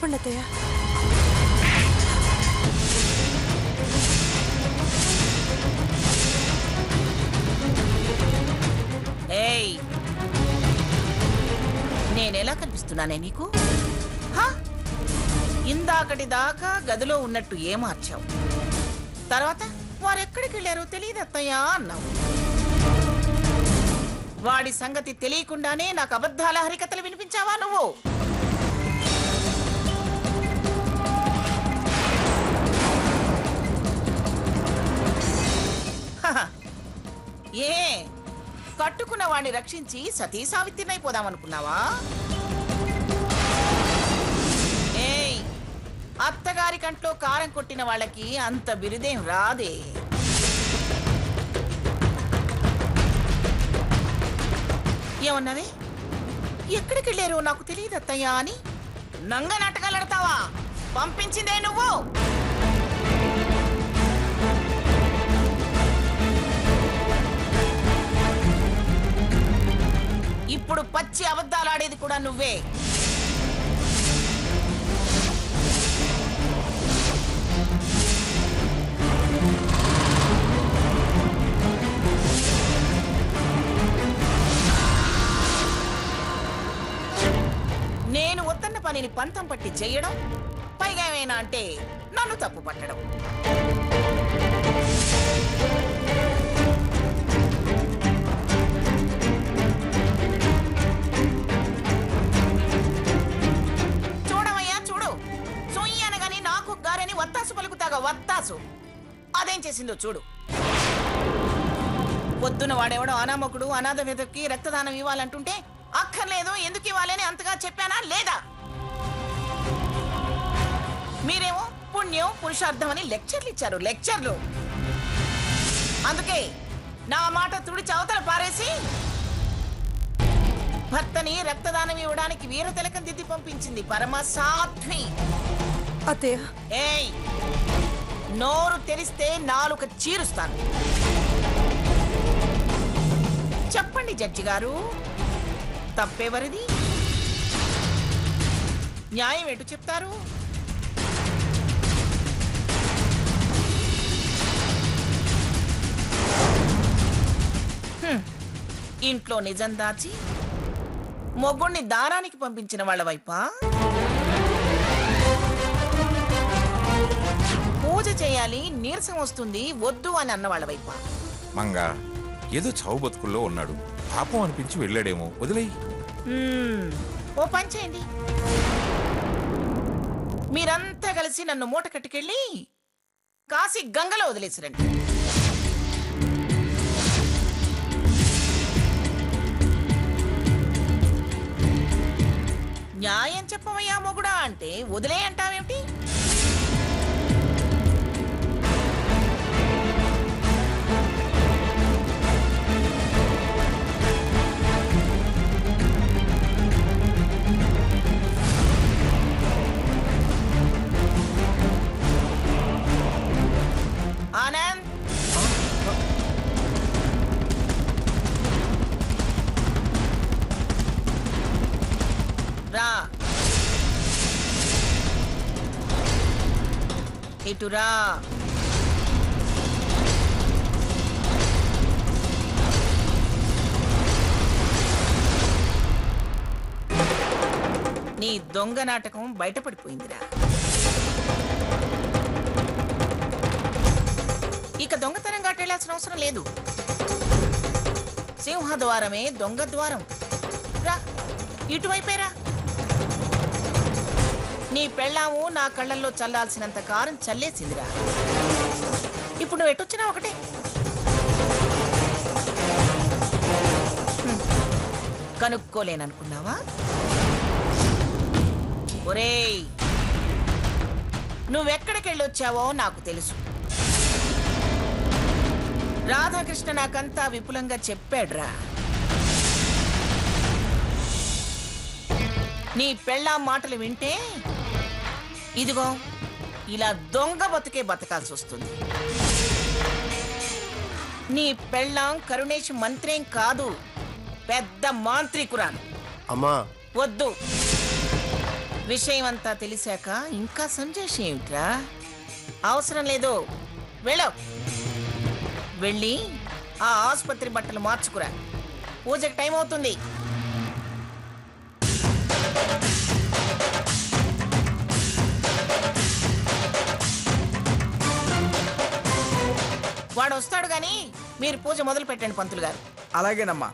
చెప్పండి అత్తయ్య. ఏయ్, నేనెలా కనిపిస్తున్నానే నీకు? ఇందాకటి దాకా గదిలో ఉన్నట్టు ఏమార్చావు, తర్వాత వారెక్కడికి వెళ్ళారో తెలియదు అత్తయ్యా అన్నావు. వాడి సంగతి తెలియకుండానే నాకు అబద్ధాల హరికథలు వినిపించావా నువ్వు? ఏ కట్టుకున్న వాడిని రక్షించి సతీ సావిత్రినైపోదామనుకున్నావా? ఏయ్, అత్తగారి కంట్లో కారం కొట్టిన వాళ్ళకి అంత బిరుదేం రాదే. ఏమన్నావే? ఎక్కడికి వెళ్ళారో నాకు తెలియదు అత్తయ్యా అని నంగ నాటకాలాడతావా? పంపించిందే నువ్వు. ఇప్పుడు పచ్చి అబద్ధాలాడేది కూడా నువ్వే. నేను వద్దన్న పనిని పంతం పట్టి చెయ్యడం, పైగా ఏమైనా అంటే నన్ను తప్పు పట్టడం. చూడవయ్యా చూడు, సొయ్యి అనగాని నాకు గారని వత్తాసు పలుకుతాగా వత్తాసు. అదేం చేసిందో చూడు. పొద్దున వాడెవడో అనామకుడు అనాథ విధకి రక్తదానం ఇవ్వాలంటుంటే అక్కర్లేదు, ఎందుకు ఇవ్వాలని అంతగా చెప్పానా లేదా? మీరేమో పుణ్యం పురుషార్థం అని లెక్చర్లు ఇచ్చారు, లెక్చర్లు. అందుకే నా మాట తుడిచి అవతల పారేసి భర్తని రక్తదానం ఇవ్వడానికి వీర తిలకం దిద్ది పంపించింది పరమ సాధ్వి అత్తయ్య. ఏయ్, నోరు తెరిస్తే నాలుక చీరుస్తాను. చెప్పండి జడ్జి గారు, తప్పేవరిది? న్యాయం ఎటు చెప్తారు? ఇంట్లో నిజం దాచి మొగ్గుణ్ణి దారానికి పంపించిన వాళ్ళ వైపా? పూజ చేయాలి నీరసం వస్తుంది వద్దు అని అన్న వాళ్ళ వైపా? మంగా ఏదో చావు బతుకుల్లో ఉన్నాడు, పాపం అనిపించి వెళ్ళాడేమో, వదిలేయి. ఓ పని చేయండి, మీరంతా కలిసి నన్ను మూట కట్టుకెళ్ళి కాశీ గంగలో వదిలేసిరండి. న్యాయం చెప్పవయ్యా మొగుడా అంటే వదిలే అంటావేమిటి? ఆనంద్, రా ఇటురా. నీ దొంగ నాటకం బయటపడిపోయిందిరా. ఇక దొంగతనం గాటెళ్లాల్సిన అవసరం లేదు. సింహద్వారమే దొంగ ద్వారం. రా, ఇటువైపేరా. నీ పెళ్ళాము నా కళ్ళల్లో చల్లాల్సినంత కారం చల్లేసిందిరా. ఇప్పుడు నువ్వు ఎటొచ్చినా ఒకటే. కనుక్కోలేననుకున్నావా? ఒరేయ్, నువ్వెక్కడికెళ్ళొచ్చావో నాకు తెలుసు. రాధాకృష్ణ నాకంతా విపులంగా చెప్పాడ్రా. నీ పెళ్ళాం మాటలు వింటే ఇదిగో ఇలా దొంగ బతుకే బతకాల్సి వస్తుంది. నీ పెళ్ళాం కరుణేష్ మంత్రేం కాదు, పెద్ద మాంత్రికురాలు. అమ్మా వద్దు, విషయం అంతా తెలిసాక ఇంకా సంజయ్ ఏమిట్రా? అవసరం లేదు, వెళ్ళు. వెళ్ళి ఆ ఆసుపత్రి బట్టలు మార్చుకురా, పూజకి టైం అవుతుంది. వాడు వస్తాడు గాని మీరు పూజ మొదలు పెట్టండి పంతులు గారు. అలాగేనమ్మా.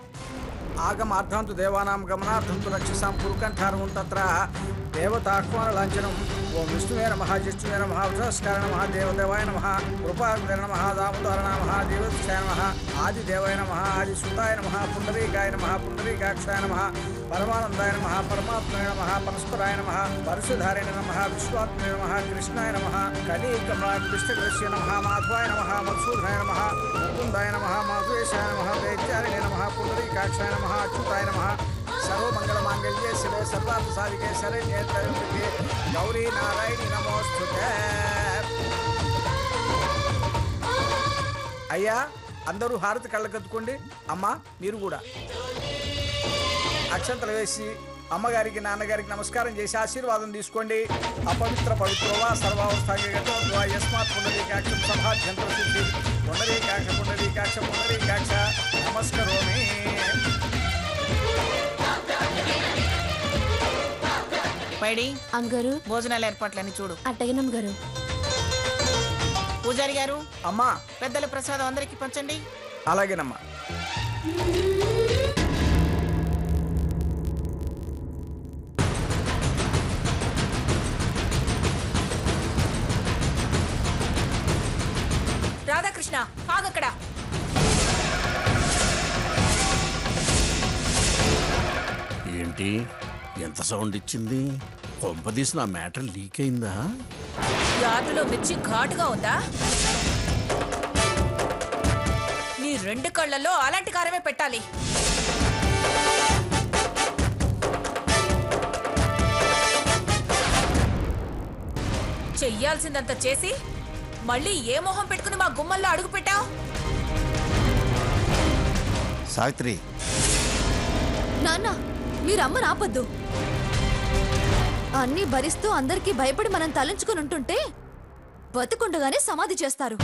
ఆగమార్థంతు దేవానాం గమనార్థంతు రక్షసాం పురుకంఠారం తత్ర దేవతాహ్వాన లాంఛనం. ఓం విష్ణువే నమః, జిష్ణువే నమః, వృషస్కార నమః, దేవదేవాయ నమః, కృపాగ్ర నమః, దామోదర నమః, దేవదక్షాయ నమః, ఆదిదేవాయ నమః, ఆదిసుతాయ నమః, పుండరీకాయ నమః, పుండరీకాక్షాయ నమః, పరమానందాయ నమః, పరమాత్మనే నమః, పరస్పరాయ నమః, పరశుధారిణ నమః, విశ్వాత్మనే నమః, కృష్ణాయ నమః, కలీకమలాకృష్ణకృష్య నమః, మాధవాయ నమః, మధుసూదనాయ నమః, ముకుందాయ నమః, మాధవేశాయ నమః, వేద్యారిణే నమః, పుండరీకాక్షాయ నమః, అచ్యుతాయ నమః. సర్వమంగళమాంగళ్యే శివే సర్వార్థసాధికే శరణ్యే త్రయంబకే గౌరీ నారాయణి నమోస్తుతే. అయ్యా, అందరూ హారతి కళ్ళకత్తుకోండి. అమ్మా, మీరు కూడా అక్షంతలు వేసి అమ్మగారికి నాన్నగారికి నమస్కారం చేసి ఆశీర్వాదం తీసుకోండి. అపవిత్ర పవిత్రవా సర్వావస్థాంగతో యస్మాత్ పుండరీకాక్ష సభాధ్యంతర సిద్ధి పుండరీకాక్ష పుండరీకాక్ష పుండరీకాక్ష నమస్కరోమి. పైడి అంగారు భోజనాల ఏర్పాట్లన్నీ చూడు. అట్టగినం గారు. పూజారి గారు, అమ్మా, పెద్దల ప్రసాదం అందరికి పంచండి. అలాగేనమ్మా. రాధాకృష్ణ ఆగక్కడ. ఏంటి ఎంత సౌండ్ ఇచ్చింది? కొంపదీసి నా మ్యాటర్ లీక్ అయిందా? యార్డులో మిర్చి ఘాటుగా ఉందా? నీ రెండు కళ్ళల్లో అలాంటి కారమే పెట్టాలి. చెయ్యాల్సిందంత చేసి మళ్ళీ ఏ మొహం పెట్టుకుని మా గుమ్మల్లో అడుగు పెట్టావు? సావిత్రి, నాన్న, మీరు అమ్మని ఆపొద్దు. అన్నీ భరిస్తూ అందరికీ భయపడి మనం తలంచుకుని ఉంటుంటే బతుకుండగానే సమాధి చేస్తారు.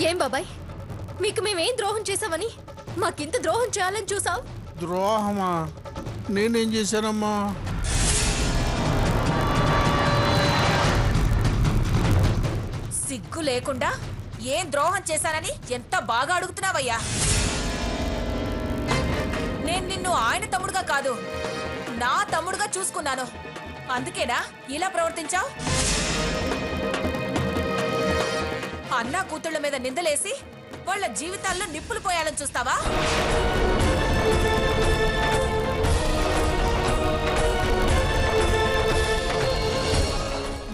ఏం బాబాయ్, మీకు మేమేం ద్రోహం చేశామని మాకింత ద్రోహం చేయాలని చూసావు? ద్రోహమా? నేనేం చేశానమ్మా? సిగ్గు లేకుండా ఏం ద్రోహం చేశానని ఎంత బాగా అడుగుతున్నావయ్యా. నేను నిన్ను ఆయన తమ్ముడుగా కాదు, నా తమ్ముడుగా చూసుకున్నాను. అందుకేనా ఇలా ప్రవర్తించావు? అన్నా కూతుళ్ళ మీద నిందలేసి వాళ్ళ జీవితాల్లో నిప్పులు పోయాలని చూస్తావా?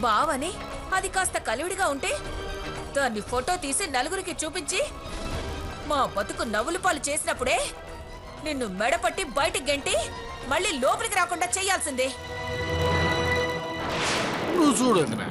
బావని అది కాస్త కలివిడిగా ఉంటే దాన్ని ఫోటో తీసి నలుగురికి చూపించి మా బతుకు నవ్వులు పాలు చేసినప్పుడే నిన్ను మెడపట్టి బయటికి గెంటి మళ్ళీ లోపలికి రాకుండా చెయ్యాల్సిందే. నువ్వు చూడదురా.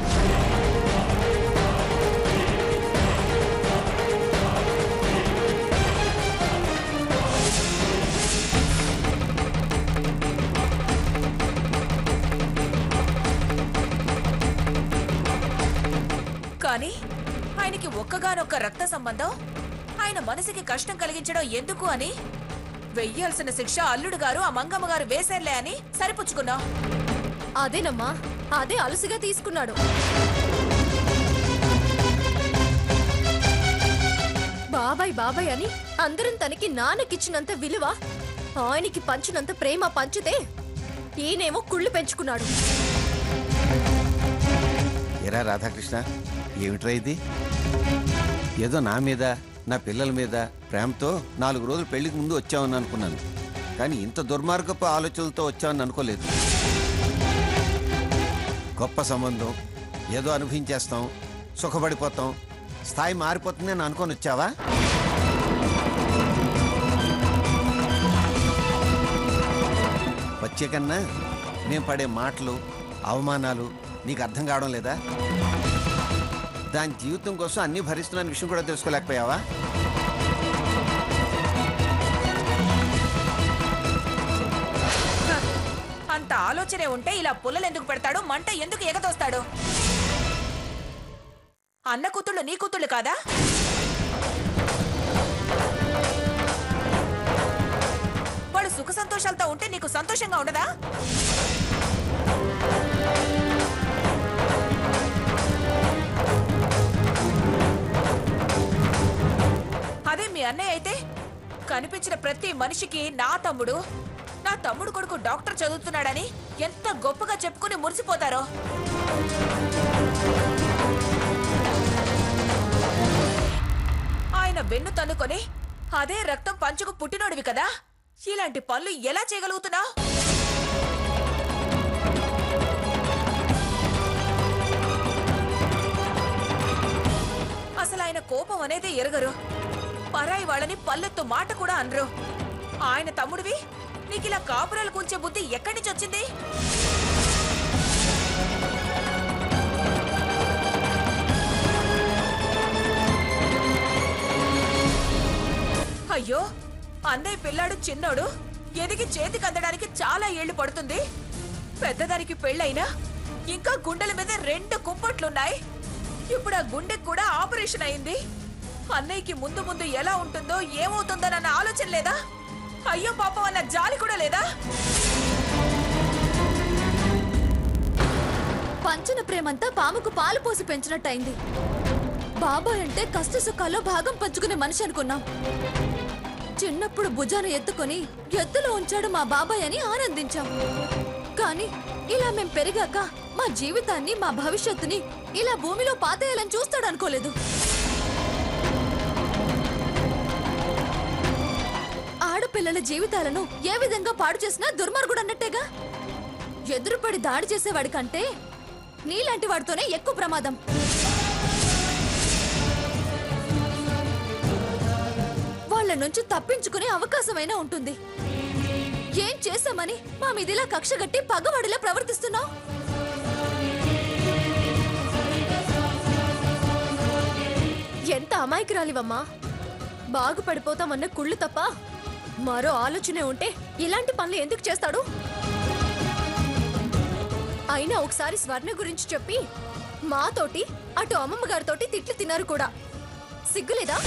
కానీ ఆయనకి ఒక్కగానొక్క రక్త సంబంధం, ఆయన మనసుకి కష్టం కలిగించడం ఎందుకు అని వెయ్యాల్సిన శిక్ష అల్లుడు గారు ఆ మంగమ్మ గారు వేసేర్లే అని సరిపుచ్చుకున్నావు. అదేనమ్మా, అదే అలసిగా తీసుకున్నాడు. బాబాయ్ బాబాయ్ అని అందరం తనకి నాన్నకిచ్చినంత విలువ ఆయనకి పంచినంత ప్రేమ పంచితే ఈయనేమో కుళ్ళు పెంచుకున్నాడు. ఎరా రాధాకృష్ణ, ఏమిట్రా ఇది? ఏదో నా మీద నా పిల్లల మీద ప్రేమతో 4 రోజులు పెళ్లికి ముందు వచ్చామని అనుకున్నాను, కానీ ఇంత దుర్మార్గపు ఆలోచనలతో వచ్చామని అనుకోలేదు. గొప్ప సంబంధం, ఏదో అనుభవించేస్తాం, సుఖపడిపోతాం, స్థాయి మారిపోతుంది అని అనుకొని వచ్చావా? వచ్చే కన్నా నేను పడే మాటలు అవమానాలు నీకు అర్థం కావడం లేదా? దాని జీవితం కోసం అన్నీ భరిస్తున్న విషయం కూడా తెలుసుకోలేకపోయావా? ఆలోచనే ఉంటే ఇలా పుల్లలు ఎందుకు పెడతాడు, మంట ఎందుకు ఎగతోస్తాడు? అన్న కూతుళ్ళు నీ కూతుళ్ళు కాదా? వాడు సుఖ సంతోషాలతో ఉంటే నీకు సంతోషంగా ఉండదా? అదే మీ అన్నయ్య అయితే కనిపించిన ప్రతి మనిషికి నా తమ్ముడు కొడుకు డాక్టర్ చదువుతున్నాడని ఎంత గొప్పగా చెప్పుకుని మురిసిపోతారో. ఆయన వెన్ను తన్నుకొని అదే రక్తం పంచుకు పుట్టినోడివి కదా, ఇలాంటి పనులు ఎలా చేయగలుగుతున్నావు? అసలు ఆయన కోపం అనేది ఎరగరు, పరాయి వాళ్ళని పల్లెత్తు మాట కూడా అనరు. ఆయన తమ్ముడివి నీకిలా కాపురాలు కూల్చే బుద్ధి ఎక్కడి నుంచి వచ్చింది? అయ్యో, అన్నయ్య పిల్లాడు చిన్నోడు, ఎదిగి చేతికి అందడానికి చాలా ఏళ్లు పడుతుంది. పెద్దదానికి పెళ్ళైనా ఇంకా గుండెల మీద 2 కుంపట్లున్నాయి. ఇప్పుడు ఆ గుండెకు కూడా ఆపరేషన్ అయింది. అన్నయ్యకి ముందు ముందు ఎలా ఉంటుందో ఏమవుతుందోనన్న ఆలోచన లేదా? అయ్యో పాపం అన్న జాలి కూడా లేదా? పంచిన ప్రేమంతా పాముకు పాలు పోసి పెంచినట్టయింది. బాబాయ్ అంటే కష్ట సుఖాల్లో భాగం పంచుకునే మనిషి అనుకున్నాం. చిన్నప్పుడు భుజాన ఎత్తుకొని ఎత్తులో ఉంచాడు మా బాబాయ్ అని ఆనందించాం. కానీ ఇలా మేం పెరిగాక మా జీవితాన్ని, మా భవిష్యత్తుని ఇలా భూమిలో పాతేయాలని చూస్తాడు అనుకోలేదు. ఆడపిల్లల జీవితాలను ఏ విధంగా పాడు చేసినా దుర్మార్గుడు అన్నట్టేగా. ఎదురుపడి దాడి చేసేవాడి కంటే నీలాంటి వాడితోనే ఎక్కువ ప్రమాదం. వాళ్ళ నుంచి తప్పించుకునే అవకాశమైనా ఉంటుంది. ఏం చేశామని మా మీదిలా కక్షగట్టి పగవాడిలా ప్రవర్తిస్తున్నావు? ఎంత అమాయకురాలివమ్మా. బాగుపడిపోతామన్న కుళ్ళు తప్ప మరో ఆలోచనే ఉంటే ఇలాంటి పనులు ఎందుకు చేస్తాడు? అయినా ఒకసారి స్వర్ణ గురించి చెప్పి మాతోటి అటు అమ్మమ్మ గారితోటి తిట్లు తిన్నారు కూడా. సిగ్గులేదా?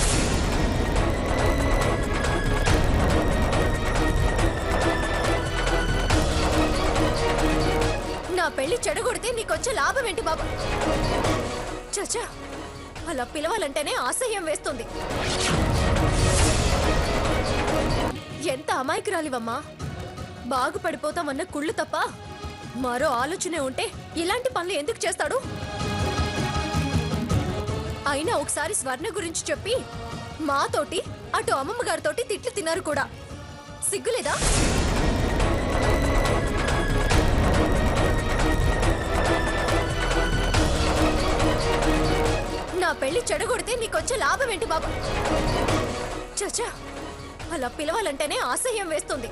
నా పెళ్లి చెడగొడితే నీకొచ్చే లాభం ఏంటి బాబు? చచ్చా, అలా పిలవాలంటేనే అసహ్యం వేస్తుంది. ఎంత అమాయకురాలివమ్మా. బాగుపడిపోతామన్న కుళ్ళు తప్ప మరో ఆలోచనే ఉంటే ఇలాంటి పనులు ఎందుకు చేస్తాడు? అయినా ఒకసారి స్వర్ణ గురించి చెప్పి మాతోటి అటు అమ్మమ్మ గారితోటి తిట్లు తిన్నారు కూడా. సిగ్గులేదా? నా పెళ్లి చెడగొడితే నీకొచ్చే లాభం ఏంటి బాబు? చచ్చా, అలా పిలవాలంటేనే అసహ్యం వేస్తుంది.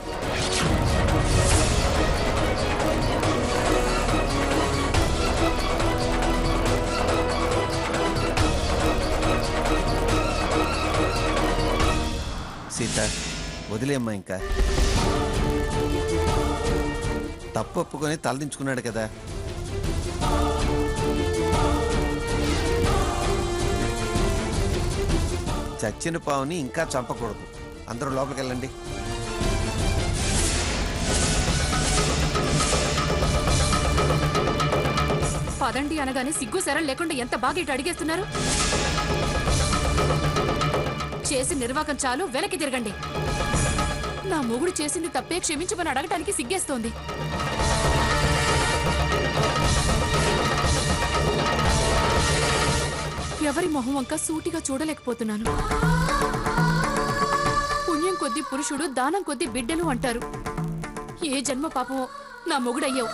సీత, వదిలేమ్మా. ఇంకా తప్పు ఒప్పుకొని తలదించుకున్నాడు కదా. చచ్చిన పావుని ఇంకా చంపకూడదు. అందరూ లోపలికి వెళ్ళండి. పదండి అనగానే సిగ్గు శరం లేకుండా ఎంత బాగా ఇటు అడిగేస్తున్నారు. చేసి నిర్వాకం చాలు, వెనక్కి తిరగండి. నా మొగుడు చేసింది తప్పే, క్షమించమని అడగటానికి సిగ్గేస్తోంది. ఎవరి మొహం వంక సూటిగా చూడలేకపోతున్నాను. పుణ్యం కొద్ది పురుషుడు, దానం కొద్ది బిడ్డలు అంటారు. ఏ జన్మ పాపమో నా మొగుడయ్యావు.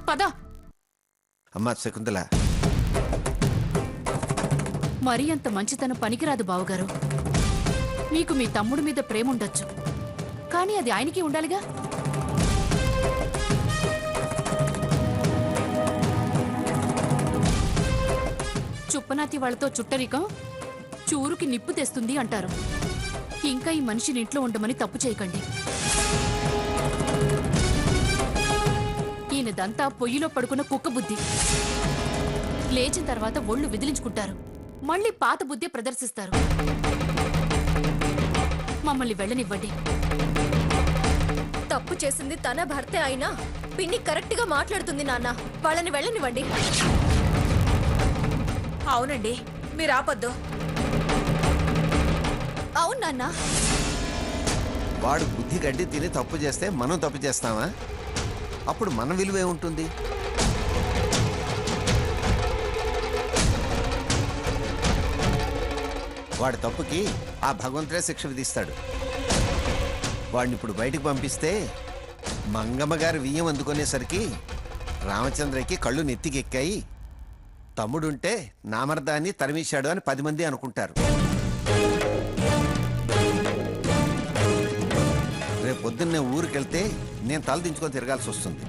పదా. అమ్మా శకుంతల, మరీ అంత మంచితనం పనికిరాదు బావగారు. మీకు మీ తమ్ముడి మీద ప్రేమ ఉండొచ్చు, కానీ అది ఆయనకి ఉండాలిగా. చుప్పనాతి వాళ్లతో చుట్టరికం చూరుకి నిప్పు తెస్తుంది అంటారు. ఇంకా ఈ మనిషిని ఇంట్లో ఉండమని తప్పు చేయకండి. వాళ్ళదంతా పొయ్యిలో పడుకున్న కుక్క బుద్ధి. లేచిన తర్వాత ఒళ్ళు విదిలించుకుంటారు, మళ్ళీ పాత బుద్ధి ప్రదర్శిస్తారు. మమ్మల్ని వెళ్ళనివ్వండి. తప్పు చేసింది తన భర్తే అయినా పిన్ని కరెక్ట్ గా మాట్లాడుతుంది నాన్న. వాళ్ళని వెళ్ళనివ్వండి. అవునండి, మీరు ఆపొద్దు. అవును నాన్న. వాడు బుద్ధి గడ్డి తిని తప్పు చేస్తే మనం తప్పు చేస్తామా? అప్పుడు మన విలువే ఉంటుంది. వాడి తప్పుకి ఆ భగవంతుడే శిక్ష విధిస్తాడు. వాడిని ఇప్పుడు బయటికి పంపిస్తే మంగమ్మ గారి వియ్యం అందుకునేసరికి రామచంద్రకి కళ్ళు నెత్తికెక్కాయి. తమ్ముడుంటే నామర్దాన్ని తరిమేశాడు అని 10 మంది అనుకుంటారు. రేపు పొద్దున్నే ఊరికెళ్తే నేను తల దించుకొని తిరగాల్సి వస్తుంది.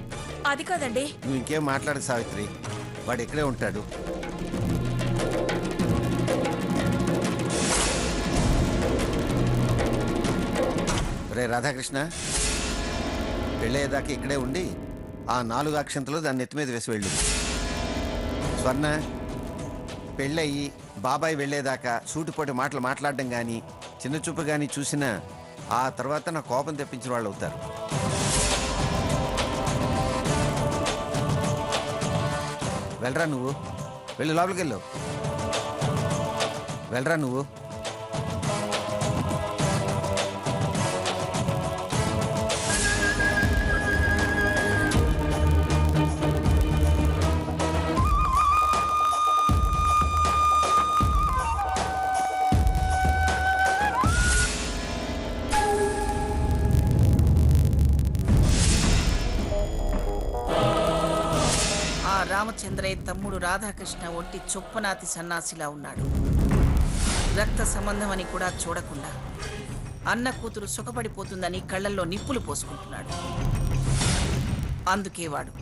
అది కాదండి. నువ్వు ఇంకేం మాట్లాడు సావిత్రి, వాడు ఇక్కడే ఉంటాడు. రే రాధాకృష్ణ, పెళ్ళయ్యేదాకా ఇక్కడే ఉండి ఆ 4 అక్షంతలు దాన్ని నెత్తి మీద వేసి వెళ్ళు. స్వర్ణ, పెళ్ళయి బాబాయ్ వెళ్ళేదాకా సూటిపోటి మాటలు మాట్లాడడం కానీ చిన్న చూపు కానీ చూసినా ఆ తర్వాత నా కోపం తెప్పించిన వాళ్ళు అవుతారు. వెళ్ళరా నువ్వు, వెళ్ళి లోపలికి వెళ్ళు. వెళ్ళరా నువ్వు. రామచంద్రయ్య తమ్ముడు రాధాకృష్ణ ఒట్టి చొప్పనాతి సన్నాసిలా ఉన్నాడు. రక్త సంబంధం అని కూడా చూడకుండా అన్న కూతురు సుఖపడిపోతుందని కళ్ళల్లో నిప్పులు పోసుకుంటున్నాడు. అందుకే వాడు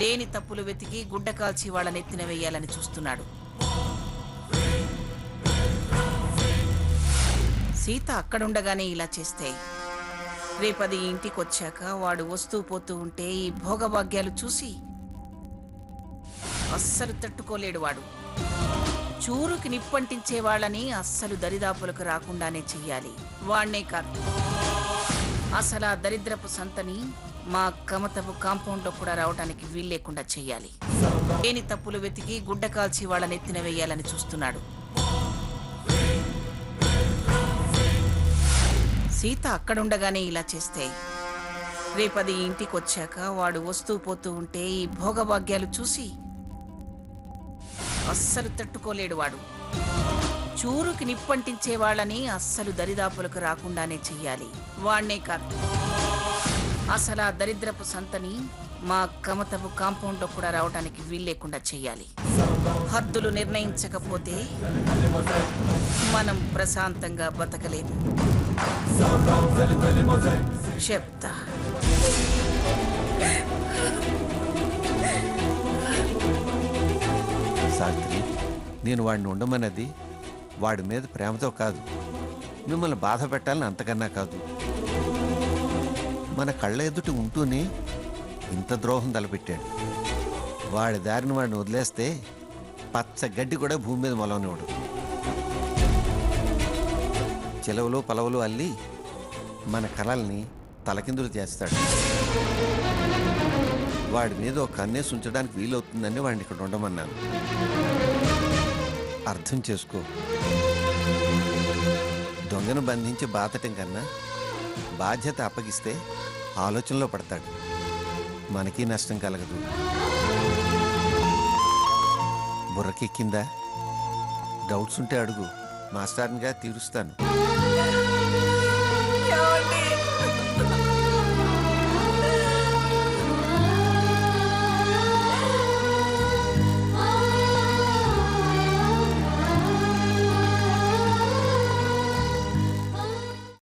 లేని తప్పులు వెతికి గుడ్డ కాల్చి వాళ్ళ నెత్తిన వేయాలని చూస్తున్నాడు. సీత అక్కడుండగానే ఇలా చేస్తే రేపది ఇంటికొచ్చాక వాడు వస్తూ పోతూ ఉంటే ఈ భోగభాగ్యాలు చూసి అస్సలు తట్టుకోలేడు. వాడు చూరుకి నిప్పంటించే వాళ్ళని అస్సలు దరిదాపులకు రాకుండానే చెయ్యాలి. వాణ్ణే కాదు, అసలు ఆ దరిద్రపు సంతని మా కమతపు కాంపౌండ్లో కూడా రావడానికి వీల్లేకుండా చెయ్యాలి. లేని తప్పులు వెతికి గుడ్డ కాల్చి వాళ్ళ నెత్తిన వేయాలని చూస్తున్నాడు. సీత అక్కడుండగానే ఇలా చేస్తే రేపది ఇంటికొచ్చాక వాడు వస్తూ పోతూ ఉంటే ఈ భోగభాగ్యాలు చూసి అస్సలు తట్టుకోలేడు. వాడు చూరుకి నిప్పంటించే వాళ్ళని అస్సలు దరిదాపులకు రాకుండానే చెయ్యాలి. వాణ్ణే కాదు, అసలు ఆ దరిద్రపు సంతని మా కమతపు కాంపౌండ్లో కూడా రావడానికి వీల్లేకుండా చెయ్యాలి. హద్దులు నిర్ణయించకపోతే మనం ప్రశాంతంగా బతకలేము. చెప్తా. సావిత్రి, నేను వాడిని ఉండమన్నది వాడి మీద ప్రేమతో కాదు, మిమ్మల్ని బాధ పెట్టాలని అంతకన్నా కాదు. మన కళ్ళ ఎదుట ఉంటూనే ఇంత ద్రోహం తలపెట్టాడు. వాడి దారిని వాడిని వదిలేస్తే పచ్చ గడ్డి కూడా భూమి మీద మొలవనివాడు. చెలవులు పలవలు అల్లి మన కళల్ని తలకిందులు చేస్తాడు. వాడి మీద ఒక కన్నేసి ఉంచడానికి వీలవుతుందని వాడిని ఇక్కడ ఉండమన్నాను. అర్థం చేసుకో. దొంగను బంధించి బాధటం కన్నా బాధ్యత అప్పగిస్తే ఆలోచనలో పడతాడు. మనకి నష్టం కలగదు. బుర్రకెక్కిందా? డౌట్స్ ఉంటే అడుగు, మాస్టర్నిగా తీరుస్తాను.